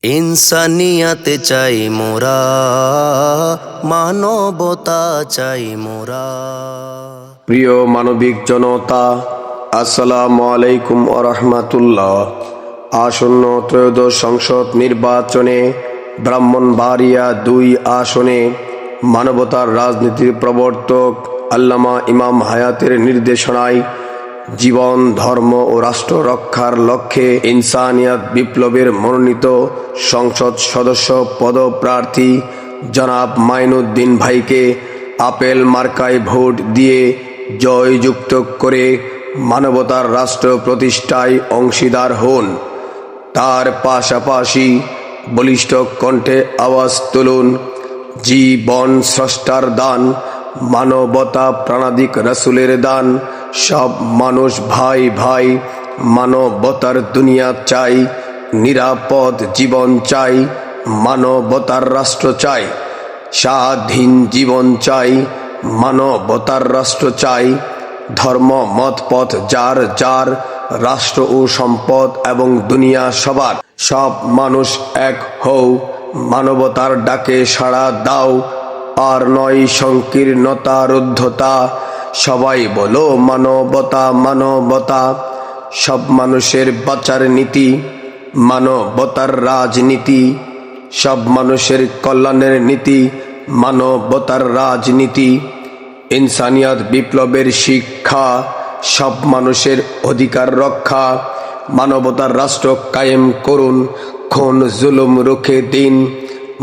ইনসানিয়াত চাই মোরা, মানবতা চাই মোরা। প্রিয় মানবিক জনতা, আসসালামু আলাইকুম ওয়া রাহমাতুল্লাহ। আসন্ন ত্রয়োদশ সংসদ নির্বাচনে ব্রাহ্মণবাড়িয়া ২ আসনে মানবতার রাজনীতির প্রবর্তক আল্লামা ইমাম হায়াতের নির্দেশনায় জীবন, ধর্ম ও রাষ্ট্র রক্ষার লক্ষ্যে ইনসানিয়াত বিপ্লবের মনোনীত সংসদ সদস্য পদপ্রার্থী জনাব মাইনুদ্দিন ভাইকে আপেল মার্কায় ভোট দিয়ে জয়যুক্ত করে মানবতার রাষ্ট্র প্রতিষ্ঠায় অংশীদার হন। তার পাশাপাশি বলিষ্ঠ কণ্ঠে আওয়াজ তুলুন, জীবন স্রষ্টার দান, মানবতা প্রাণাদিক রাসূলের দান, সব মানুষ ভাই ভাই, মানবতার দুনিয়া চাই, নিরাপদ জীবন চাই, মানবতার রাষ্ট্র চাই, স্বাধীন জীবন চাই, মানবতার রাষ্ট্র চাই, ধর্ম মত পথ যার যার, রাষ্ট্র ও সম্পদ এবং দুনিয়া সবার, সব মানুষ এক হও, মানবতার ডাকে সাড়া দাও, আর নয় সংকীর্ণতা রুদ্ধতা, সবাই বলো মানবতা মানবতা। সব মানুষের বাঁচার নীতি, মানবতার রাজনীতি, সব মানুষের কল্যাণের নীতি, মানবতার রাজনীতি। ইনসানিয়াত বিপ্লবের শিক্ষা, সব মানুষের অধিকার রক্ষা, মানবতার রাষ্ট্র কায়েম করুন, খুন জুলুম রুখে দিন,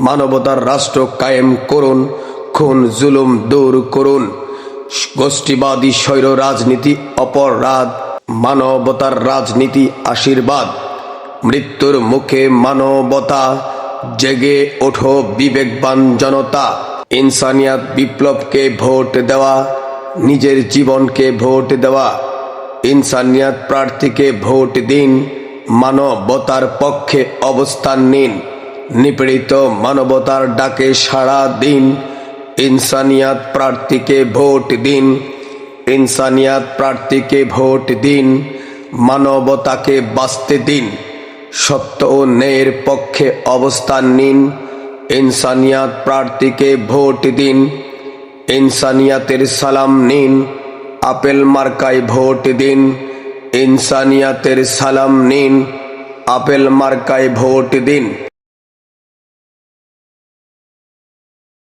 মানবতার রাষ্ট্র কায়েম করুন, খুন জুলুম দূর করুন, গোষ্ঠীবাদী স্বৈর রাজনীতি অপরাধ, মানবতার রাজনীতি আশীর্বাদ। মৃত্যুর মুখে মানবতা, জেগে ওঠো বিবেকবান জনতা। ইনসানিয়াত বিপ্লবকে ভোট দেওয়া, নিজের জীবনকে ভোট দেওয়া। ইনসানিয়াত প্রার্থীকে ভোট দিন, মানবতার পক্ষে অবস্থান নিন, নিপীড়িত মানবতার ডাকে সাড়া দিন। ইনসানিয়াত প্রার্থীকে ভোট দিন, ইনসানিয়াত প্রার্থীকে ভোট দিন, মানবতাকে বাঁচতে দিন, সত্য ও ন্যায়ের পক্ষে অবস্থান নিন। ইনসানিয়াত প্রার্থীকে ভোট দিন, ইনসানিয়াতের সালাম নিন, আপেল মার্কায় ভোট দিন, ইনসানিয়াতের সালাম নিন, আপেল মার্কায় ভোট দিন।